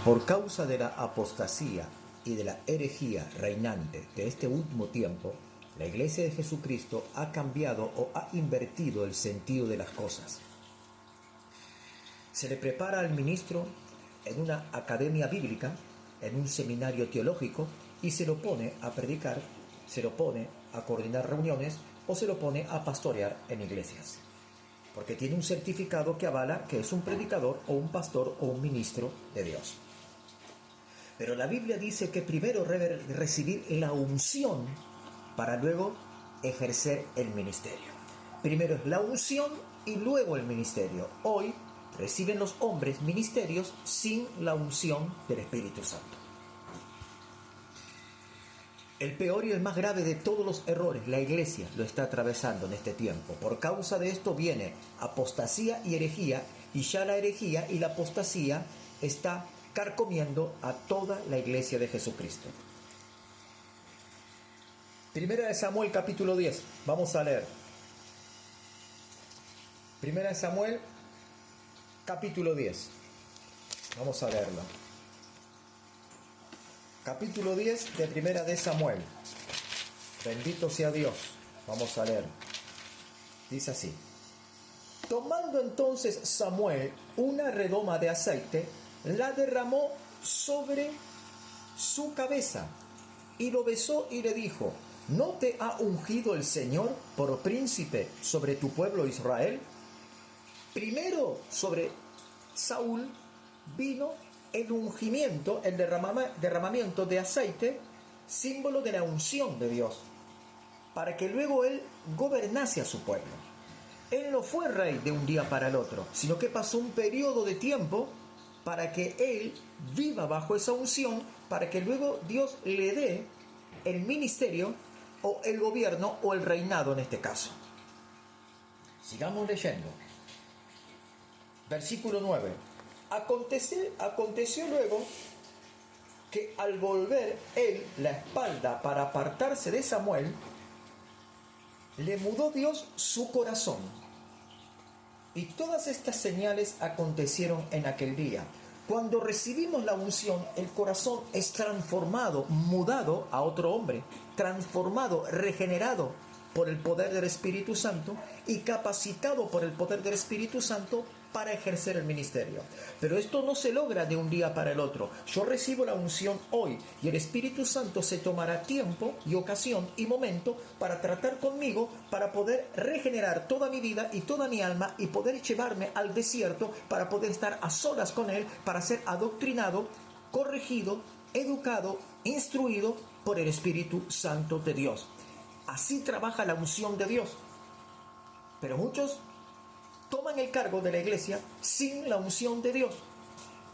Por causa de la apostasía y de la herejía reinante de este último tiempo, la Iglesia de Jesucristo ha cambiado o ha invertido el sentido de las cosas. Se le prepara al ministro en una academia bíblica, en un seminario teológico, y se lo pone a predicar, se lo pone a coordinar reuniones o se lo pone a pastorear en iglesias. Porque tiene un certificado que avala que es un predicador o un pastor o un ministro de Dios. Pero la Biblia dice que primero debe recibir la unción para luego ejercer el ministerio. Primero es la unción y luego el ministerio. Hoy reciben los hombres ministerios sin la unción del Espíritu Santo. El peor y el más grave de todos los errores, la Iglesia lo está atravesando en este tiempo. Por causa de esto viene apostasía y herejía, y ya la herejía y la apostasía está carcomiendo a toda la Iglesia de Jesucristo. Primera de Samuel capítulo 10, vamos a leer. Primera de Samuel capítulo 10, vamos a leerlo. Capítulo 10 de Primera de Samuel. Bendito sea Dios. Vamos a leer. Dice así: tomando entonces Samuel una redoma de aceite, la derramó sobre su cabeza y lo besó y le dijo: ¿no te ha ungido el Señor por príncipe sobre tu pueblo Israel? Primero sobre Saúl vino el ungimiento, el derramamiento de aceite, símbolo de la unción de Dios, para que luego él gobernase a su pueblo. Él no fue rey de un día para el otro, sino que pasó un periodo de tiempo para que él viva bajo esa unción, para que luego Dios le dé el ministerio o el gobierno o el reinado en este caso. Sigamos leyendo. Versículo 9. Aconteció luego que al volver él la espalda para apartarse de Samuel, le mudó Dios su corazón. Y todas estas señales acontecieron en aquel día. Cuando recibimos la unción, el corazón es transformado, mudado a otro hombre, transformado, regenerado por el poder del Espíritu Santo y capacitado por el poder del Espíritu Santo para ejercer el ministerio. Pero esto no se logra de un día para el otro. Yo recibo la unción hoy y el Espíritu Santo se tomará tiempo y ocasión y momento para tratar conmigo, para poder regenerar toda mi vida y toda mi alma y poder llevarme al desierto para poder estar a solas con Él, para ser adoctrinado, corregido, educado, instruido por el Espíritu Santo de Dios. Así trabaja la unción de Dios. Pero muchos toman el cargo de la iglesia sin la unción de Dios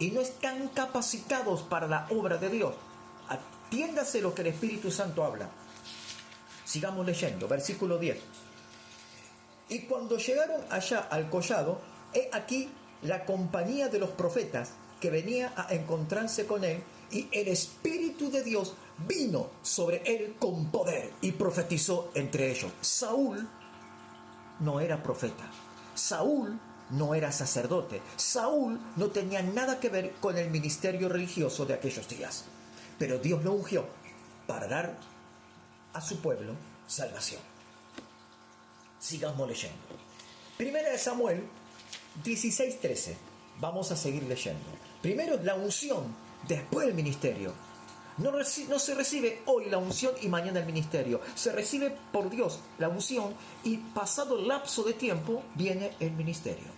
y no están capacitados para la obra de Dios. Atiéndase lo que el Espíritu Santo habla. Sigamos leyendo, versículo 10. Y cuando llegaron allá al collado, he aquí la compañía de los profetas que venía a encontrarse con él, y el Espíritu de Dios vino sobre él con poder y profetizó entre ellos. Saúl no era profeta. Saúl no era sacerdote. Saúl no tenía nada que ver con el ministerio religioso de aquellos días. Pero Dios lo ungió para dar a su pueblo salvación. Sigamos leyendo. Primera de Samuel 16:13. Vamos a seguir leyendo. Primero la unción, después el ministerio. No se recibe hoy la unción y mañana el ministerio. Se recibe por Dios la unción y pasado el lapso de tiempo viene el ministerio.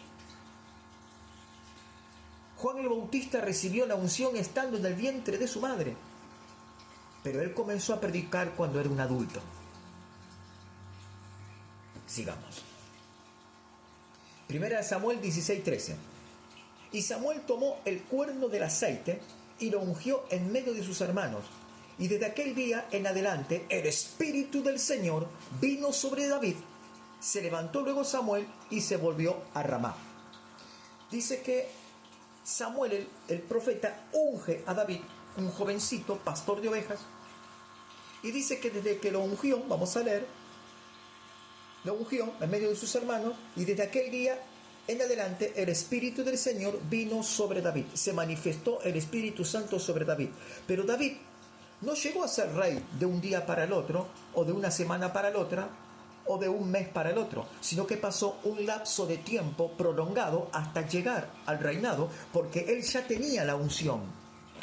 Juan el Bautista recibió la unción estando en el vientre de su madre, pero él comenzó a predicar cuando era un adulto. Sigamos. Primera de Samuel 16:13. Y Samuel tomó el cuerno del aceite y lo ungió en medio de sus hermanos. Y desde aquel día en adelante el Espíritu del Señor vino sobre David. Se levantó luego Samuel y se volvió a Ramá. Dice que Samuel, el profeta, unge a David, un jovencito, pastor de ovejas. Y dice que desde que lo ungió, vamos a leer, lo ungió en medio de sus hermanos, y desde aquel día en adelante el Espíritu del Señor vino sobre David. Se manifestó el Espíritu Santo sobre David. Pero David no llegó a ser rey de un día para el otro, o de una semana para la otra, o de un mes para el otro, sino que pasó un lapso de tiempo prolongado hasta llegar al reinado, porque él ya tenía la unción.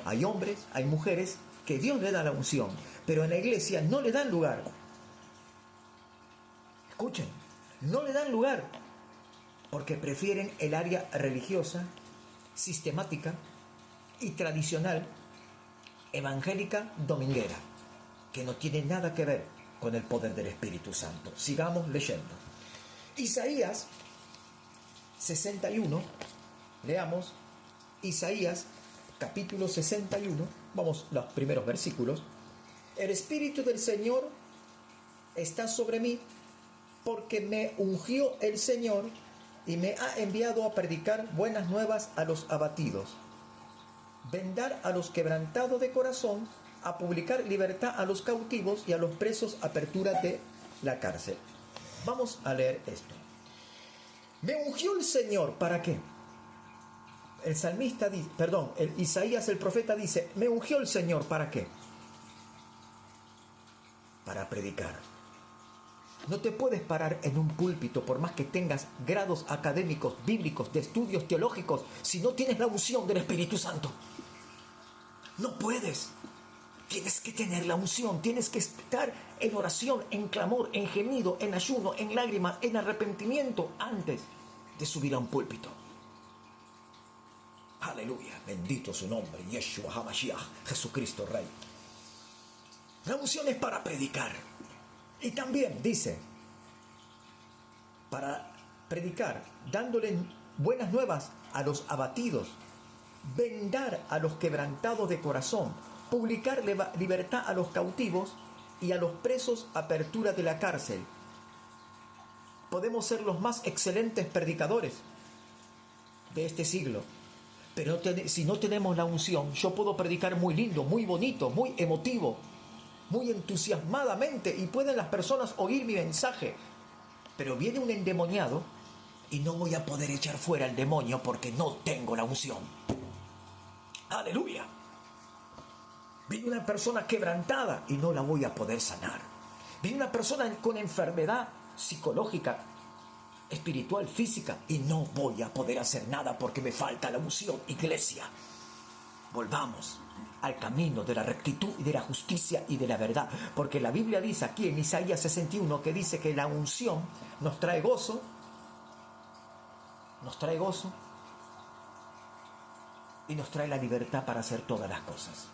Hay hombres, hay mujeres que Dios le da la unción, pero en la iglesia no le dan lugar. Escuchen, no le dan lugar, porque prefieren el área religiosa, sistemática y tradicional, evangélica, dominguera, que no tiene nada que ver con el poder del Espíritu Santo. Sigamos leyendo. Isaías 61, leamos Isaías capítulo 61, vamos los primeros versículos. El Espíritu del Señor está sobre mí, porque me ungió el Señor y me ha enviado a predicar buenas nuevas a los abatidos, vendar a los quebrantados de corazón, a publicar libertad a los cautivos y a los presos apertura de la cárcel. Vamos a leer esto. Me ungió el Señor, ¿para qué? El salmista dice, Isaías el profeta dice, me ungió el Señor, ¿para qué? Para predicar. No te puedes parar en un púlpito por más que tengas grados académicos, bíblicos, de estudios teológicos, si no tienes la unción del Espíritu Santo. No puedes. Tienes que tener la unción, tienes que estar en oración, en clamor, en gemido, en ayuno, en lágrimas, en arrepentimiento antes de subir a un púlpito. Aleluya, bendito su nombre, Yeshua HaMashiach, Jesucristo Rey. La unción es para predicar. Y también dice, para predicar, dándole buenas nuevas a los abatidos, vendar a los quebrantados de corazón, publicar libertad a los cautivos y a los presos apertura de la cárcel. Podemos ser los más excelentes predicadores de este siglo, pero si no tenemos la unción, yo puedo predicar muy lindo, muy bonito, muy emotivo, muy entusiasmadamente, y pueden las personas oír mi mensaje, pero viene un endemoniado y no voy a poder echar fuera al demonio porque no tengo la unción. Aleluya. Viene una persona quebrantada y no la voy a poder sanar. Viene una persona con enfermedad psicológica, espiritual, física, y no voy a poder hacer nada porque me falta la unción. Iglesia, volvamos al camino de la rectitud y de la justicia y de la verdad, porque la Biblia dice aquí en Isaías 61 que dice que la unción nos trae gozo y nos trae la libertad para hacer todas las cosas.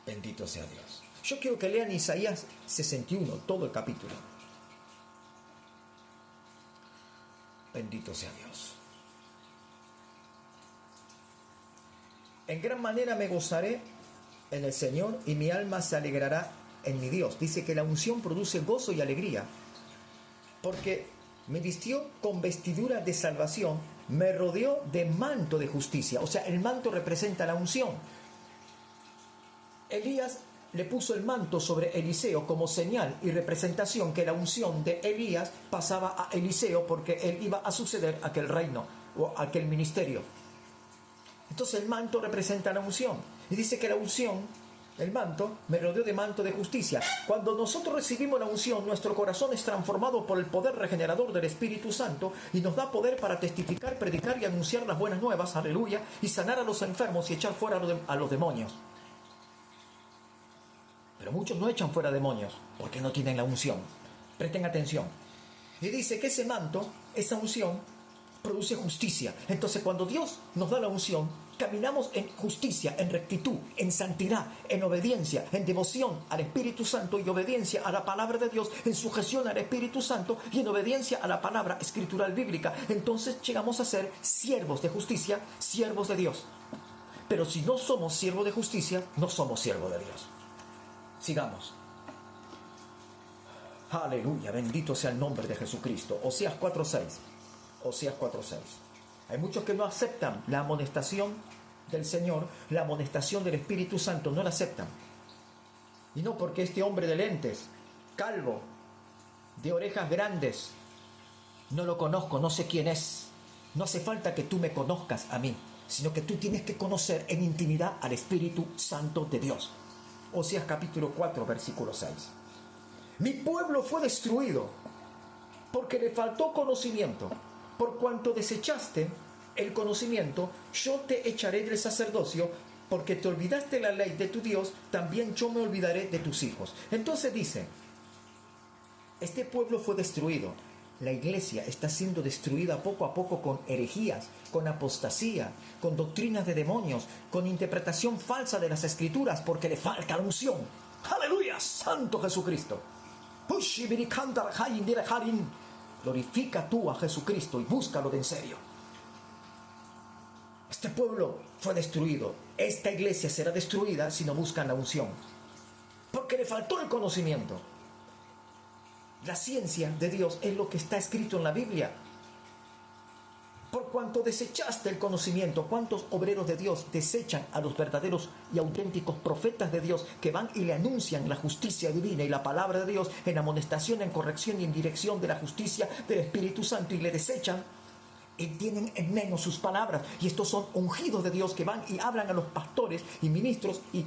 Bendito sea Dios. Yo quiero que lean Isaías 61, todo el capítulo. Bendito sea Dios. En gran manera me gozaré en el Señor y mi alma se alegrará en mi Dios. Dice que la unción produce gozo y alegría, porque me vistió con vestidura de salvación, me rodeó de manto de justicia. O sea, el manto representa la unción. Elías le puso el manto sobre Eliseo como señal y representación que la unción de Elías pasaba a Eliseo, porque él iba a suceder aquel reino o aquel ministerio. Entonces el manto representa la unción. Y dice que la unción, el manto, me rodeó de manto de justicia. Cuando nosotros recibimos la unción, nuestro corazón es transformado por el poder regenerador del Espíritu Santo y nos da poder para testificar, predicar y anunciar las buenas nuevas, aleluya, y sanar a los enfermos y echar fuera a los demonios. Pero muchos no echan fuera demonios porque no tienen la unción. Presten atención. Y dice que ese manto, esa unción, produce justicia. Entonces cuando Dios nos da la unción, caminamos en justicia, en rectitud, en santidad, en obediencia, en devoción al Espíritu Santo y obediencia a la palabra de Dios, en sujeción al Espíritu Santo y en obediencia a la palabra escritural bíblica. Entonces llegamos a ser siervos de justicia, siervos de Dios. Pero si no somos siervos de justicia, no somos siervos de Dios. Sigamos. Aleluya, bendito sea el nombre de Jesucristo. Oseas 4:6. Oseas 4:6. Hay muchos que no aceptan la amonestación del Señor, la amonestación del Espíritu Santo, no la aceptan. Y no porque este hombre de lentes, calvo, de orejas grandes, No lo conozco, no sé quién es. No hace falta que tú me conozcas a mí, sino que tú tienes que conocer en intimidad al Espíritu Santo de Dios. Oseas capítulo 4, versículo 6. Mi pueblo fue destruido porque le faltó conocimiento. Por cuanto desechaste el conocimiento, yo te echaré del sacerdocio, porque te olvidaste la ley de tu Dios, también yo me olvidaré de tus hijos. Entonces dice, este pueblo fue destruido. La iglesia está siendo destruida poco a poco con herejías, con apostasía, con doctrinas de demonios, con interpretación falsa de las escrituras, porque le falta la unción. ¡Aleluya! ¡Santo Jesucristo! Glorifica tú a Jesucristo y búscalo de en serio. Este pueblo fue destruido. Esta iglesia será destruida si no buscan la unción, porque le faltó el conocimiento. La ciencia de Dios es lo que está escrito en la Biblia. Por cuanto desechaste el conocimiento, ¿cuántos obreros de Dios desechan a los verdaderos y auténticos profetas de Dios que van y le anuncian la justicia divina y la palabra de Dios en amonestación, en corrección y en dirección de la justicia del Espíritu Santo, y le desechan y tienen en menos sus palabras? Y estos son ungidos de Dios que van y hablan a los pastores y ministros y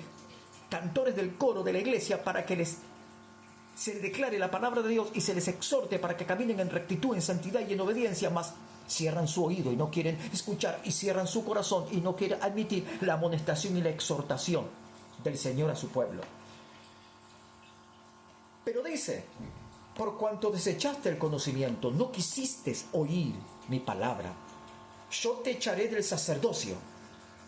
cantores del coro de la iglesia para que se les declare la palabra de Dios y se les exhorte para que caminen en rectitud, en santidad y en obediencia, mas cierran su oído y no quieren escuchar, y cierran su corazón y no quieren admitir la amonestación y la exhortación del Señor a su pueblo. Pero dice, por cuanto desechaste el conocimiento, no quisiste oír mi palabra, yo te echaré del sacerdocio,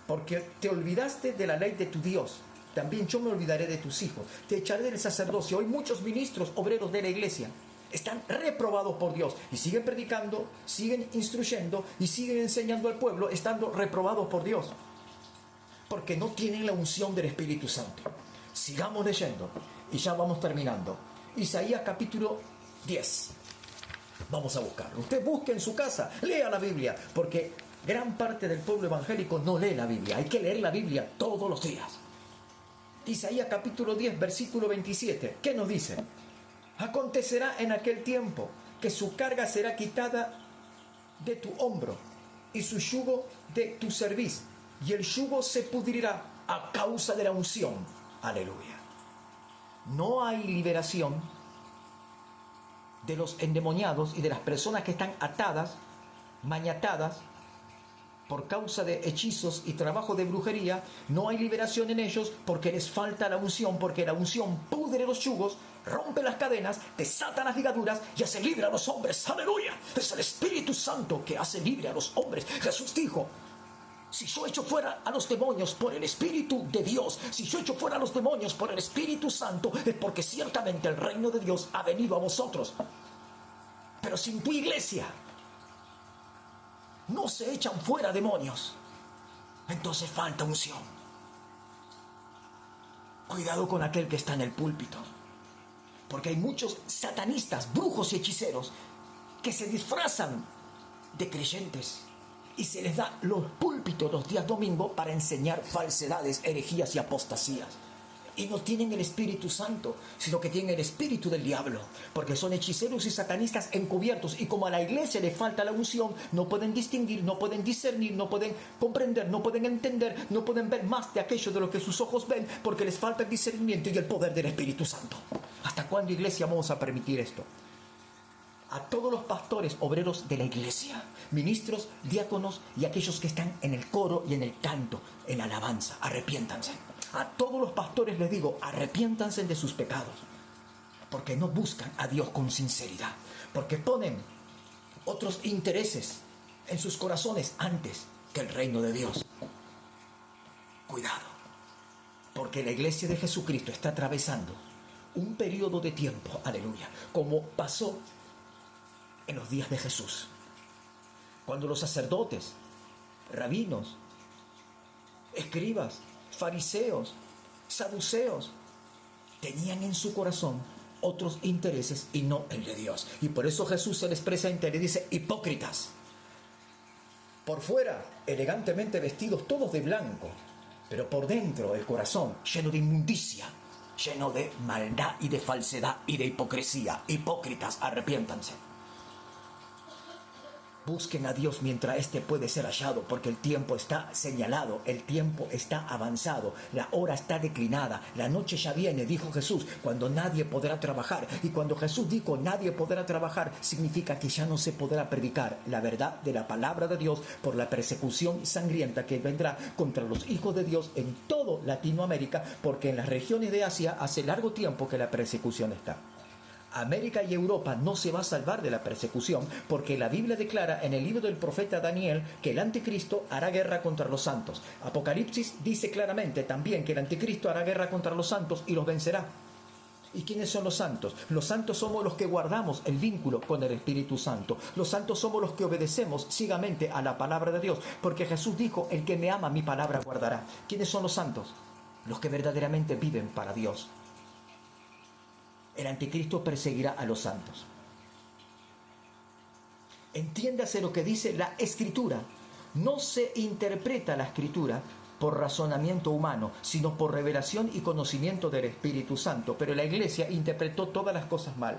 porque te olvidaste de la ley de tu Dios, también yo me olvidaré de tus hijos. Te echaré del sacerdocio. Hoy muchos ministros, obreros de la iglesia, están reprobados por Dios y siguen predicando, siguen instruyendo y siguen enseñando al pueblo, estando reprobados por Dios, porque no tienen la unción del Espíritu Santo. Sigamos leyendo y ya vamos terminando. Isaías capítulo 10. Vamos a buscarlo. Usted busque en su casa, lea la Biblia, porque gran parte del pueblo evangélico no lee la Biblia. Hay que leer la Biblia todos los días. Isaías capítulo 10, versículo 27. ¿Qué nos dice? Acontecerá en aquel tiempo que su carga será quitada de tu hombro y su yugo de tu cerviz, y el yugo se pudrirá a causa de la unción. Aleluya. No hay liberación de los endemoniados y de las personas que están atadas, maniatadas, por causa de hechizos y trabajo de brujería. No hay liberación en ellos porque les falta la unción, porque la unción pudre los yugos, rompe las cadenas, desata las ligaduras y hace libre a los hombres. ¡Aleluya! Es el Espíritu Santo que hace libre a los hombres. Jesús dijo, si yo echo fuera a los demonios por el Espíritu de Dios, si yo echo fuera a los demonios por el Espíritu Santo, es porque ciertamente el reino de Dios ha venido a vosotros. Pero sin tu iglesia no se echan fuera demonios, entonces falta unción. Cuidado con aquel que está en el púlpito, porque hay muchos satanistas, brujos y hechiceros que se disfrazan de creyentes y se les da los púlpitos los días domingo para enseñar falsedades, herejías y apostasías. Y no tienen el Espíritu Santo, sino que tienen el espíritu del diablo, porque son hechiceros y satanistas encubiertos, y como a la iglesia le falta la unción, no pueden distinguir, no pueden discernir, no pueden comprender, no pueden entender, no pueden ver más de aquello de lo que sus ojos ven, porque les falta el discernimiento y el poder del Espíritu Santo. ¿Hasta cuándo, iglesia, vamos a permitir esto? A todos los pastores, obreros de la iglesia, ministros, diáconos y aquellos que están en el coro y en el canto, en la alabanza, arrepiéntanse. A todos los pastores les digo, arrepiéntanse de sus pecados, porque no buscan a Dios con sinceridad, porque ponen otros intereses en sus corazones antes que el reino de Dios. Cuidado, porque la iglesia de Jesucristo está atravesando un periodo de tiempo, aleluya, como pasó en los días de Jesús, cuando los sacerdotes, rabinos, escribas, fariseos, saduceos tenían en su corazón otros intereses y no el de Dios. Y por eso Jesús se les presenta y le dice, hipócritas, por fuera elegantemente vestidos todos de blanco, pero por dentro el corazón lleno de inmundicia, lleno de maldad y de falsedad y de hipocresía. Hipócritas, arrepiéntanse. Busquen a Dios mientras éste puede ser hallado, porque el tiempo está señalado, el tiempo está avanzado, la hora está declinada, la noche ya viene, dijo Jesús, cuando nadie podrá trabajar. Y cuando Jesús dijo nadie podrá trabajar, significa que ya no se podrá predicar la verdad de la palabra de Dios por la persecución sangrienta que vendrá contra los hijos de Dios en todo Latinoamérica, porque en las regiones de Asia hace largo tiempo que la persecución está. América y Europa no se va a salvar de la persecución, porque la Biblia declara en el libro del profeta Daniel que el anticristo hará guerra contra los santos. Apocalipsis dice claramente también que el anticristo hará guerra contra los santos y los vencerá. ¿Y quiénes son los santos? Los santos somos los que guardamos el vínculo con el Espíritu Santo. Los santos somos los que obedecemos ciegamente a la palabra de Dios, porque Jesús dijo, el que me ama mi palabra guardará. ¿Quiénes son los santos? Los que verdaderamente viven para Dios. El anticristo perseguirá a los santos. Entiéndase lo que dice la Escritura. No se interpreta la Escritura por razonamiento humano, sino por revelación y conocimiento del Espíritu Santo. Pero la Iglesia interpretó todas las cosas mal,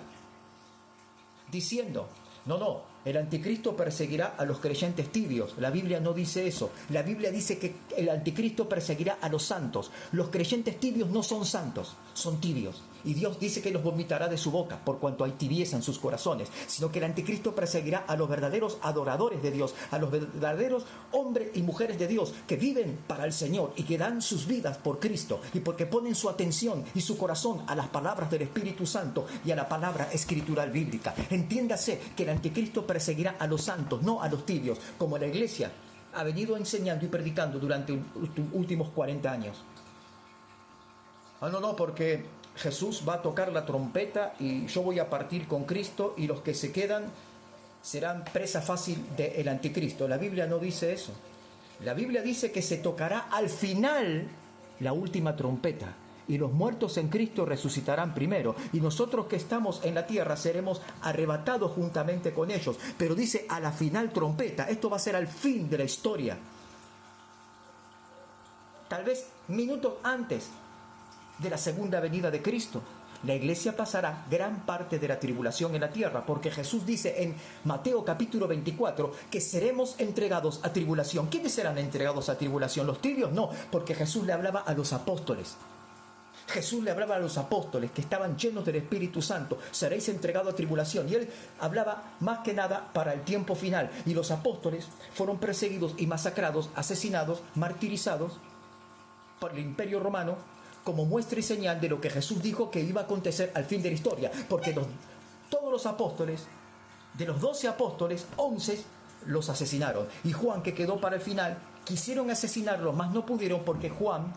diciendo, no, el anticristo perseguirá a los creyentes tibios. La Biblia no dice eso. La Biblia dice que el anticristo perseguirá a los santos. Los creyentes tibios no son santos, son tibios. Y Dios dice que los vomitará de su boca, por cuanto hay tibieza en sus corazones. Sino que el anticristo perseguirá a los verdaderos adoradores de Dios, a los verdaderos hombres y mujeres de Dios, que viven para el Señor y que dan sus vidas por Cristo, y porque ponen su atención y su corazón a las palabras del Espíritu Santo y a la palabra escritural bíblica. Entiéndase que el anticristo perseguirá a los santos, no a los tibios, como la Iglesia ha venido enseñando y predicando durante los últimos 40 años. No, porque Jesús va a tocar la trompeta y yo voy a partir con Cristo y los que se quedan serán presa fácil del anticristo. La Biblia no dice eso. La Biblia dice que se tocará al final la última trompeta y los muertos en Cristo resucitarán primero y nosotros que estamos en la tierra seremos arrebatados juntamente con ellos. Pero dice a la final trompeta, esto va a ser al fin de la historia. Tal vez minutos antes de la segunda venida de Cristo, la Iglesia pasará gran parte de la tribulación en la tierra, porque Jesús dice en Mateo capítulo 24 que seremos entregados a tribulación. ¿Quiénes serán entregados a tribulación? ¿Los tibios? No, porque Jesús le hablaba a los apóstoles. Jesús le hablaba a los apóstoles que estaban llenos del Espíritu Santo, seréis entregados a tribulación. Y él hablaba más que nada para el tiempo final. Y los apóstoles fueron perseguidos y masacrados, asesinados, martirizados por el Imperio Romano, como muestra y señal de lo que Jesús dijo que iba a acontecer al fin de la historia. Porque todos los apóstoles, de los 12 apóstoles, 11 los asesinaron. Y Juan, que quedó para el final, quisieron asesinarlo, mas no pudieron porque Juan,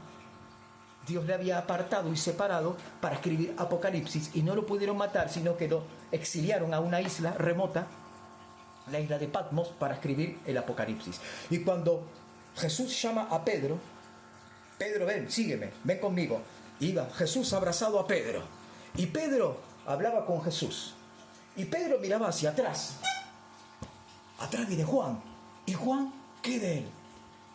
Dios le había apartado y separado para escribir Apocalipsis y no lo pudieron matar, sino que lo exiliaron a una isla remota, la isla de Patmos, para escribir el Apocalipsis. Y cuando Jesús llama a Pedro, Pedro, ven, sígueme, ven conmigo. Iba Jesús abrazado a Pedro. Y Pedro hablaba con Jesús. Y Pedro miraba hacia atrás. Atrás viene Juan. ¿Y Juan qué de él?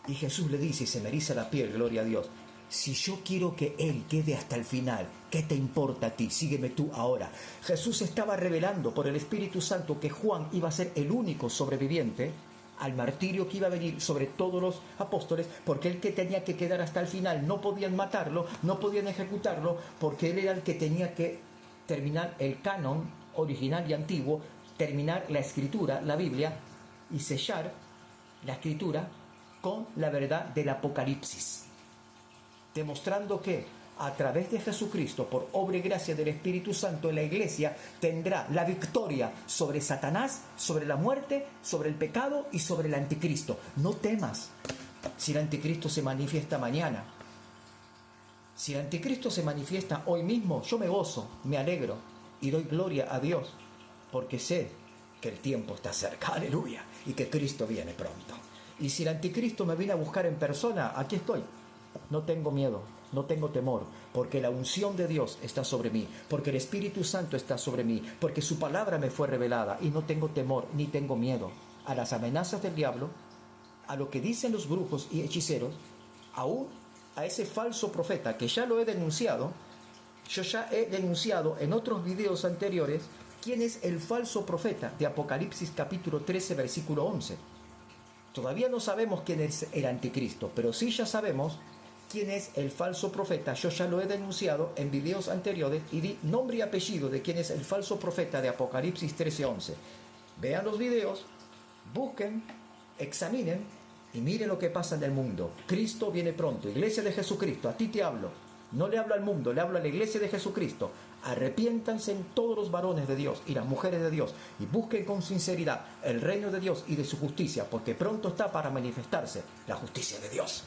Y Jesús le dice, y se me eriza la piel, gloria a Dios, si yo quiero que él quede hasta el final, ¿qué te importa a ti? Sígueme tú ahora. Jesús estaba revelando por el Espíritu Santo que Juan iba a ser el único sobreviviente al martirio que iba a venir sobre todos los apóstoles, porque él que tenía que quedar hasta el final, no podían matarlo, no podían ejecutarlo, porque él era el que tenía que terminar el canon original y antiguo, terminar la escritura, la Biblia, y sellar la escritura con la verdad del Apocalipsis, demostrando que a través de Jesucristo, por obra y gracia del Espíritu Santo, la Iglesia tendrá la victoria sobre Satanás, sobre la muerte, sobre el pecado y sobre el anticristo. No temas si el anticristo se manifiesta mañana. Si el anticristo se manifiesta hoy mismo, yo me gozo, me alegro y doy gloria a Dios, porque sé que el tiempo está cerca, aleluya, y que Cristo viene pronto. Y si el anticristo me viene a buscar en persona, aquí estoy. No tengo miedo, no tengo temor, porque la unción de Dios está sobre mí, porque el Espíritu Santo está sobre mí, porque su palabra me fue revelada y no tengo temor ni tengo miedo a las amenazas del diablo, a lo que dicen los brujos y hechiceros, aún a ese falso profeta que ya lo he denunciado. Yo ya he denunciado en otros videos anteriores quién es el falso profeta de Apocalipsis capítulo 13, versículo 11. Todavía no sabemos quién es el anticristo, pero sí ya sabemos quién es el falso profeta. Yo ya lo he denunciado en videos anteriores y di nombre y apellido de quién es el falso profeta de Apocalipsis 13, 11. Vean los videos, busquen, examinen y miren lo que pasa en el mundo. Cristo viene pronto. Iglesia de Jesucristo, a ti te hablo. No le hablo al mundo, le hablo a la iglesia de Jesucristo. Arrepiéntanse en todos los varones de Dios y las mujeres de Dios y busquen con sinceridad el reino de Dios y de su justicia, porque pronto está para manifestarse la justicia de Dios.